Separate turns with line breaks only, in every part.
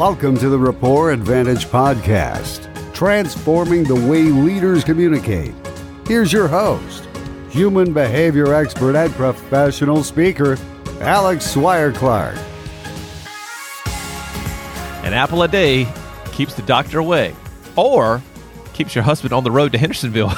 Welcome to the Rapport Advantage podcast, transforming the way leaders communicate. Here's your host, human behavior expert and professional speaker, Alex Swire-Clark.
An apple a day keeps the doctor away, or keeps your husband on the road to Hendersonville.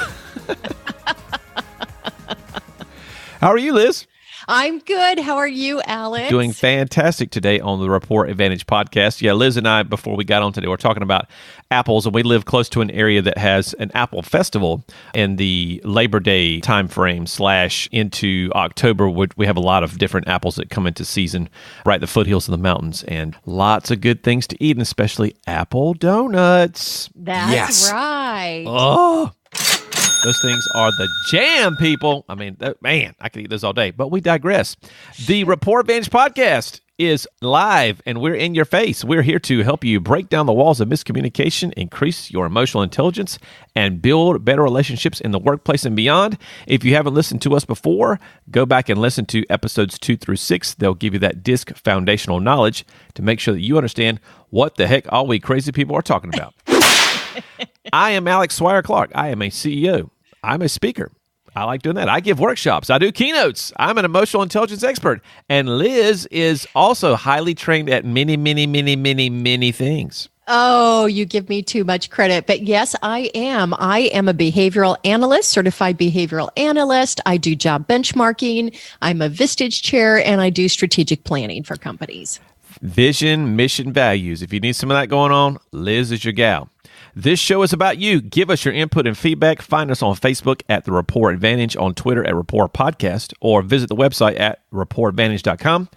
How are you, Liz?
I'm good. How are you, Alex?
Doing fantastic today on the Rapport Advantage podcast. Yeah, Liz and I, before we got on today, we're talking about apples, and we live close to an area that has an apple festival in the Labor Day timeframe / into October. We have a lot of different apples that come into season right at the foothills of the mountains, and lots of good things to eat, and especially apple donuts.
That's right.
Oh, those things are the jam, people. I mean, man, I could eat those all day, but we digress. The Rapport Advantage podcast is live, and we're in your face. We're here to help you break down the walls of miscommunication, increase your emotional intelligence, and build better relationships in the workplace and beyond. If you haven't listened to us before, go back and listen to episodes 2 through 6. They'll give you that DISC foundational knowledge to make sure that you understand what the heck all we crazy people are talking about. I am Alex Swire-Clark. I am a CEO. I'm a speaker. I like doing that. I give workshops. I do keynotes. I'm an emotional intelligence expert. And Liz is also highly trained at many things.
Oh, you give me too much credit. But yes, I am. I am a behavioral analyst, certified behavioral analyst. I do job benchmarking. I'm a Vistage chair, and I do strategic planning for companies.
Vision, mission, values. If you need some of that going on, Liz is your gal. This show is about you. Give us your input and feedback. Find us on Facebook at The Rapport Advantage, on Twitter at Rapport Podcast, or visit the website at rapportadvantage.com.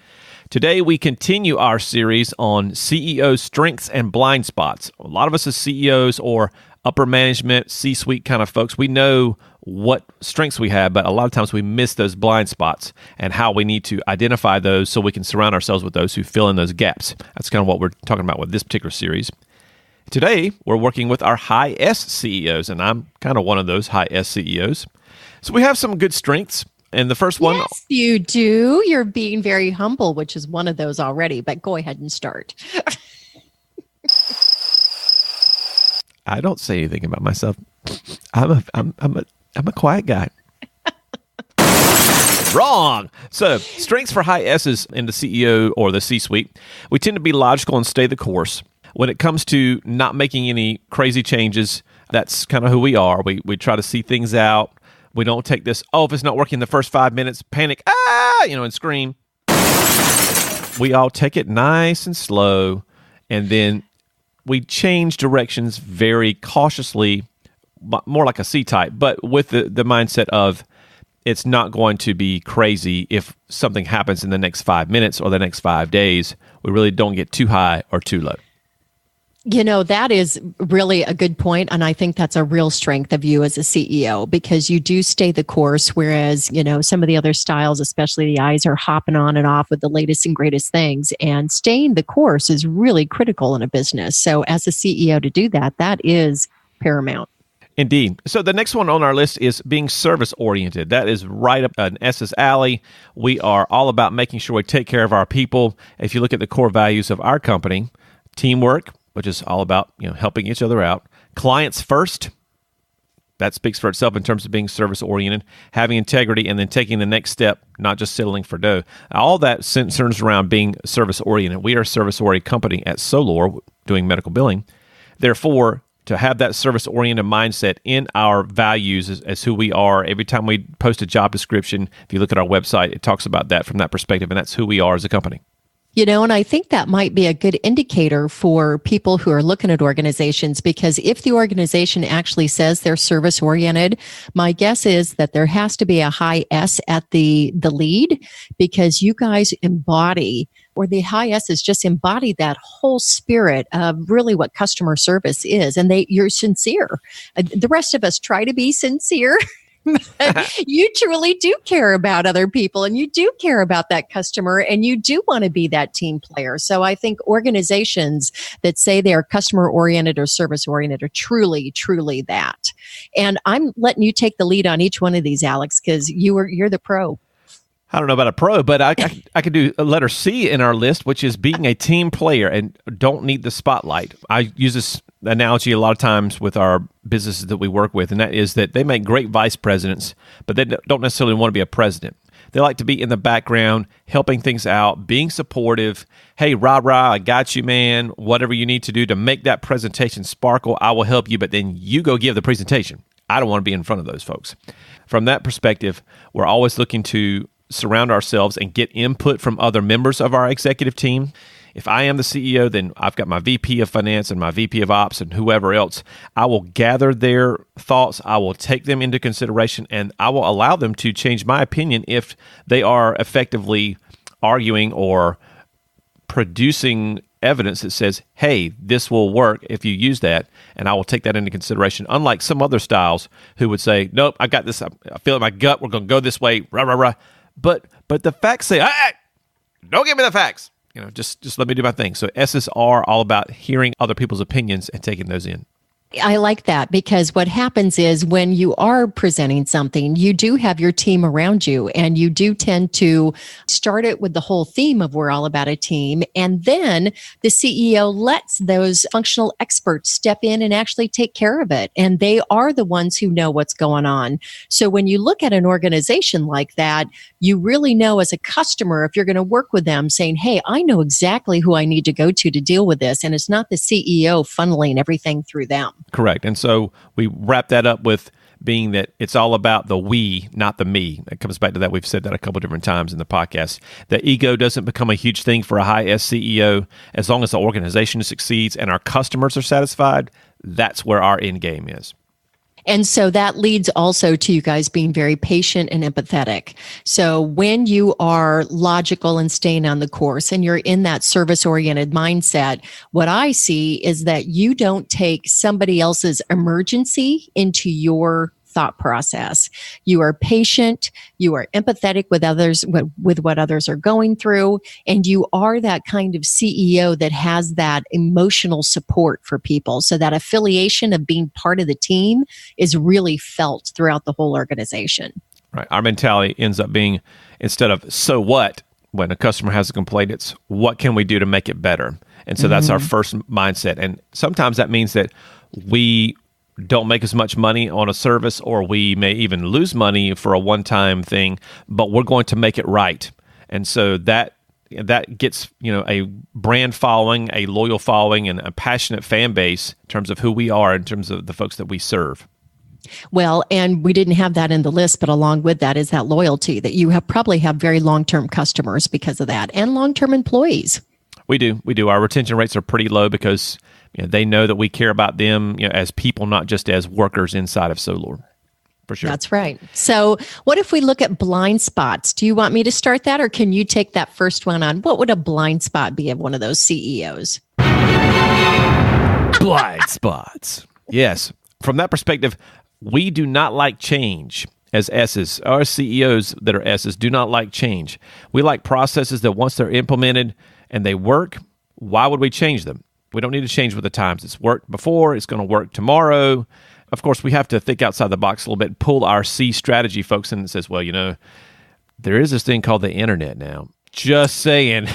Today, we continue our series on CEO strengths and blind spots. A lot of us as CEOs or upper management, C-suite kind of folks, we know what strengths we have, but a lot of times we miss those blind spots and how we need to identify those so we can surround ourselves with those who fill in those gaps. That's kind of what we're talking about with this particular series. Today, we're working with our high S CEOs, and I'm kind of one of those high S CEOs. So we have some good strengths. And the first one...
Yes, you do. You're being very humble, which is one of those already, but go ahead and start.
I don't say anything about myself. I'm a quiet guy. Wrong. So, strengths for high S's in the CEO or the C-suite. We tend to be logical and stay the course. When it comes to not making any crazy changes, that's kind of who we are. We try to see things out. We don't take this, if it's not working the first 5 minutes, panic, and scream. We all take it nice and slow, and then we change directions very cautiously, more like a C-type, but with the mindset of it's not going to be crazy if something happens in the next 5 minutes or the next 5 days. We really don't get too high or too low.
You know, that is really a good point, and I think that's a real strength of you as a CEO, because you do stay the course, whereas, some of the other styles, especially the eyes, are hopping on and off with the latest and greatest things, and staying the course is really critical in a business. So as a CEO to do that, that is paramount.
Indeed. So the next one on our list is being service-oriented. That is right up an S's alley. We are all about making sure we take care of our people. If you look at the core values of our company, teamwork, which is all about helping each other out. Clients first. That speaks for itself in terms of being service-oriented, having integrity, and then taking the next step, not just settling for dough. All that centers around being service-oriented. We are a service-oriented company at Solor doing medical billing. Therefore, to have that service-oriented mindset in our values as who we are, every time we post a job description, if you look at our website, it talks about that from that perspective, and that's who we are as a company.
And I think that might be a good indicator for people who are looking at organizations, because if the organization actually says they're service-oriented, my guess is that there has to be a high S at the lead, because you guys embody, or the high S's just embody that whole spirit of really what customer service is. And you're sincere. The rest of us try to be sincere. You truly do care about other people, and you do care about that customer, and you do want to be that team player. So I think organizations that say they are customer oriented or service oriented are truly, truly that. And I'm letting you take the lead on each one of these, Alex, because you're the pro.
I don't know about a pro, but I could do a letter C in our list, which is being a team player and don't need the spotlight. I use this analogy a lot of times with our businesses that we work with, and that is that they make great vice presidents, but they don't necessarily want to be a president. They like to be in the background, helping things out, being supportive. Hey, rah, I got you, man. Whatever you need to do to make that presentation sparkle, I will help you, but then you go give the presentation. I don't want to be in front of those folks. From that perspective, we're always looking to surround ourselves and get input from other members of our executive team. If I am the CEO, then I've got my VP of finance and my VP of ops and whoever else. I will gather their thoughts. I will take them into consideration, and I will allow them to change my opinion if they are effectively arguing or producing evidence that says, hey, this will work if you use that, and I will take that into consideration. Unlike some other styles who would say, nope, I got this. I feel in my gut. We're going to go this way. Rah. But the facts say, hey, don't give me the facts. Just let me do my thing. So S's are all about hearing other people's opinions and taking those in.
I like that, because what happens is when you are presenting something, you do have your team around you, and you do tend to start it with the whole theme of we're all about a team. And then the CEO lets those functional experts step in and actually take care of it. And they are the ones who know what's going on. So when you look at an organization like that, you really know as a customer, if you're going to work with them, saying, hey, I know exactly who I need to go to deal with this. And it's not the CEO funneling everything through them.
Correct. And so we wrap that up with being that it's all about the we, not the me. It comes back to that. We've said that a couple different times in the podcast. The ego doesn't become a huge thing for a high S CEO. As long as the organization succeeds and our customers are satisfied, that's where our end game is.
And so that leads also to you guys being very patient and empathetic. So when you are logical and staying on the course and you're in that service-oriented mindset, what I see is that you don't take somebody else's emergency into your thought process. You are patient, you are empathetic with others, with what others are going through, and you are that kind of CEO that has that emotional support for people. So that affiliation of being part of the team is really felt throughout the whole organization.
Right. Our mentality ends up being, instead of so what, when a customer has a complaint, it's what can we do to make it better? And so that's our first mindset. And sometimes that means that we don't make as much money on a service, or we may even lose money for a one-time thing, but we're going to make it right. And so that gets, a brand following, a loyal following, and a passionate fan base in terms of who we are, in terms of the folks that we serve.
Well, and we didn't have that in the list, but along with that is that loyalty, that you probably have very long-term customers because of that, and long-term employees.
We do. Our retention rates are pretty low because they know that we care about them as people, not just as workers inside of Solor. For sure.
That's right. So what if we look at blind spots? Do you want me to start that, or can you take that first one on? What would a blind spot be of one of those CEOs?
Blind spots. Yes. From that perspective, we do not like change as S's. Our CEOs that are S's do not like change. We like processes that once they're implemented and they work, why would we change them? We don't need to change with the times. It's worked before. It's going to work tomorrow. Of course, we have to think outside the box a little bit and pull our C strategy folks in and says, well, there is this thing called the internet now. Just saying.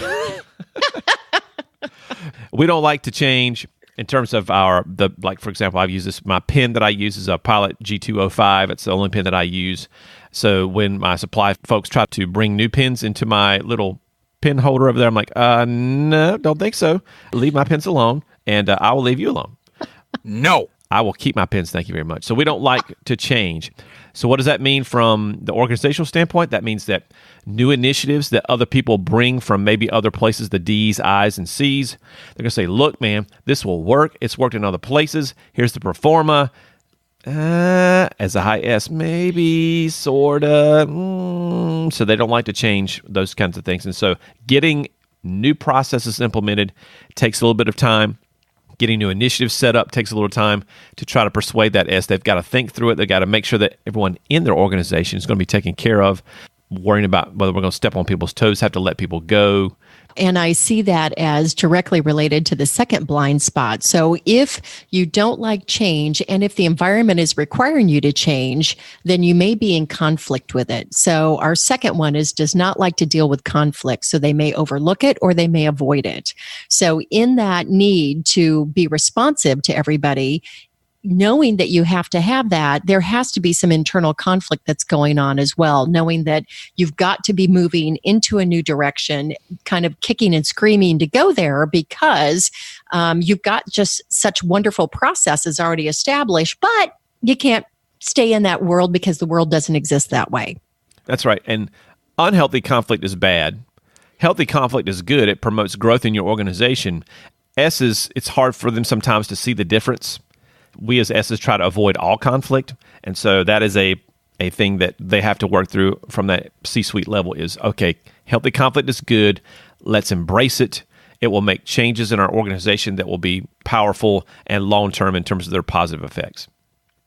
We don't like to change in terms of for example, I've used my pen that I use is a Pilot G205. It's the only pen that I use. So when my supply folks try to bring new pens into my little pen holder over there, I'm like, no, don't think so. Leave my pens alone, and I will leave you alone.
No.
I will keep my pens, thank you very much. So we don't like to change. So what does that mean from the organizational standpoint? That means that new initiatives that other people bring from maybe other places, the D's, I's, and C's, they're going to say, look, man, this will work. It's worked in other places. Here's the pro forma. As a high S, maybe, sort of. So they don't like to change those kinds of things. And so getting new processes implemented takes a little bit of time. Getting new initiatives set up takes a little time to try to persuade that S. They've got to think through it. They've got to make sure that everyone in their organization is going to be taken care of. worrying about whether we're going to step on people's toes, have to let people go.
And I see that as directly related to the second blind spot. So if you don't like change, and if the environment is requiring you to change, then you may be in conflict with it. So our second one is does not like to deal with conflict. So they may overlook it or they may avoid it. So in that need to be responsive to everybody, knowing that you have to have that, there has to be some internal conflict that's going on as well, knowing that you've got to be moving into a new direction, kind of kicking and screaming to go there because you've got just such wonderful processes already established, but you can't stay in that world because the world doesn't exist that way.
That's right. And unhealthy conflict is bad. Healthy conflict is good. It promotes growth in your organization. S's, it's hard for them sometimes to see the difference. We as S's try to avoid all conflict. And so that is a thing that they have to work through from that C-suite level is, okay, healthy conflict is good. Let's embrace it. It will make changes in our organization that will be powerful and long-term in terms of their positive effects.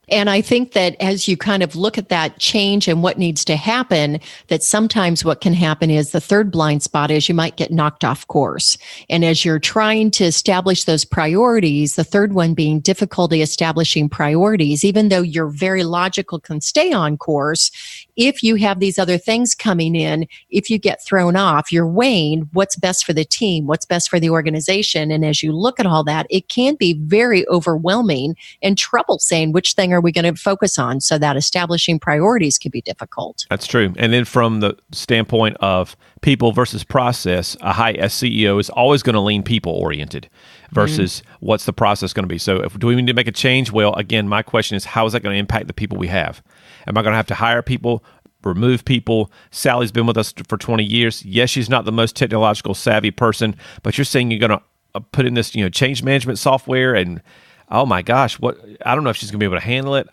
And I think that as you kind of look at that change and what needs to happen, that sometimes what can happen is the third blind spot is you might get knocked off course. And as you're trying to establish those priorities, the third one being difficulty establishing priorities, even though you're very logical, can stay on course, if you have these other things coming in, if you get thrown off, you're weighing what's best for the team, what's best for the organization. And as you look at all that, it can be very overwhelming and trouble saying which thing are we going to focus on, so that establishing priorities can be difficult.
That's true. And then from the standpoint of people versus process, a high S CEO is always going to lean people-oriented versus what's the process going to be. So do we need to make a change? Well, again, my question is, how is that going to impact the people we have? Am I going to have to hire people, remove people? Sally's been with us for 20 years. Yes, she's not the most technological savvy person, but you're saying you're going to put in this, change management software and oh my gosh, I don't know if she's going to be able to handle it.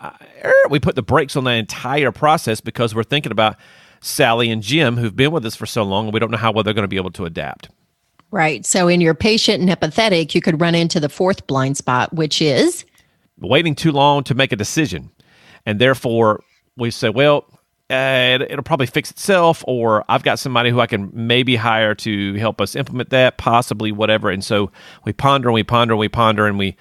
We put the brakes on that entire process because we're thinking about Sally and Jim, who've been with us for so long, and we don't know how well they're going to be able to adapt.
Right. So in your patient and empathetic, you could run into the fourth blind spot, which is
waiting too long to make a decision. And therefore, we say, well, it'll probably fix itself, or I've got somebody who I can maybe hire to help us implement that, possibly whatever. And so we ponder and we ponder and we ponder, and we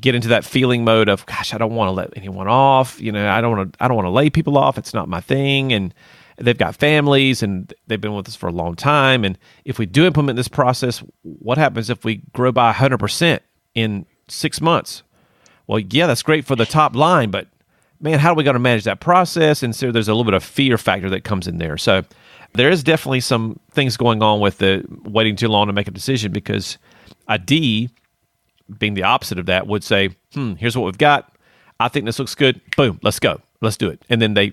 get into that feeling mode of, gosh, I don't want to let anyone off. I don't want to lay people off. It's not my thing. And they've got families and they've been with us for a long time. And if we do implement this process, what happens if we grow by 100% in 6 months? Well, yeah, that's great for the top line, but man, how are we going to manage that process? And so there's a little bit of fear factor that comes in there. So there is definitely some things going on with the waiting too long to make a decision, because a D, being the opposite of that, would say, here's what we've got. I think this looks good. Boom, let's go. Let's do it. And then they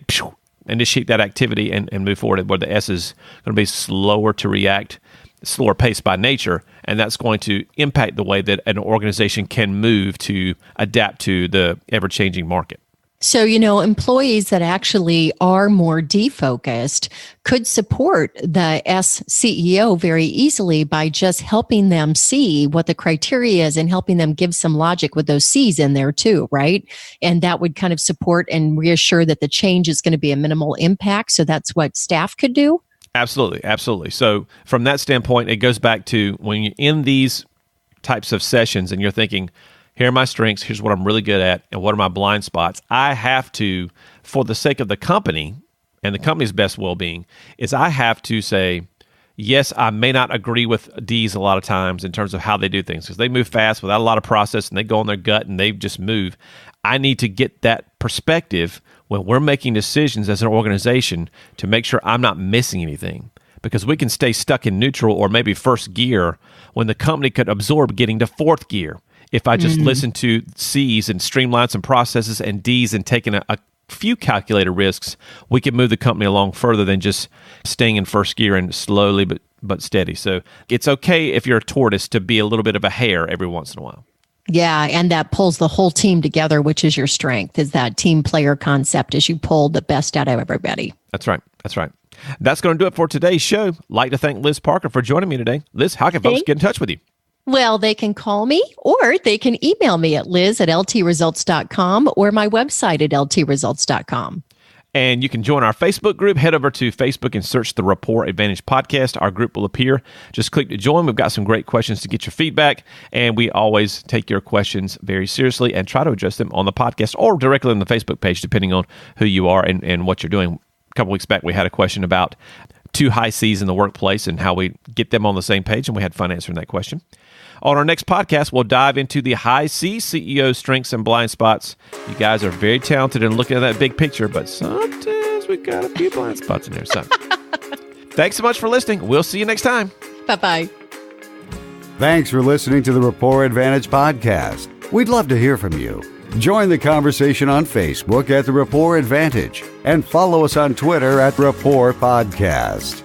initiate that activity and move forward, where the S is going to be slower to react, slower pace by nature, and that's going to impact the way that an organization can move to adapt to the ever-changing market.
So, employees that actually are more defocused could support the S CEO very easily by just helping them see what the criteria is and helping them give some logic with those C's in there too, right? And that would kind of support and reassure that the change is going to be a minimal impact. So that's what staff could do.
Absolutely. Absolutely. So from that standpoint, it goes back to when you're in these types of sessions and you're thinking, here are my strengths, here's what I'm really good at, and what are my blind spots. I have to, for the sake of the company and the company's best well-being, is I have to say, yes, I may not agree with D's a lot of times in terms of how they do things, because they move fast without a lot of process and they go on their gut and they just move. I need to get that perspective when we're making decisions as an organization to make sure I'm not missing anything, because we can stay stuck in neutral or maybe first gear when the company could absorb getting to fourth gear. If I just listen to C's and streamline some processes and D's and taking a few calculated risks, we can move the company along further than just staying in first gear and slowly but steady. So it's okay if you're a tortoise to be a little bit of a hare every once in a while.
Yeah, and that pulls the whole team together, which is your strength, is that team player concept as you pull the best out of everybody.
That's right. That's right. That's going to do it for today's show. I'd like to thank Liz Parker for joining me today. Liz, how can folks get in touch with you?
Well, they can call me or they can email me at liz@ltresults.com or my website at ltresults.com.
And you can join our Facebook group. Head over to Facebook and search the Rapport Advantage Podcast. Our group will appear. Just click to join. We've got some great questions to get your feedback, and we always take your questions very seriously and try to address them on the podcast or directly on the Facebook page, depending on who you are and what you're doing. A couple weeks back, we had a question about 2 high C's in the workplace and how we get them on the same page, and we had fun answering that question. On our next podcast, we'll dive into the high C CEO strengths and blind spots. You guys are very talented in looking at that big picture, but sometimes we got a few blind spots in there. So thanks so much for listening. We'll see you next time.
Bye-bye.
Thanks for listening to the Rapport Advantage podcast. We'd love to hear from you. Join the conversation on Facebook at the Rapport Advantage and follow us on Twitter at Rapport Podcast.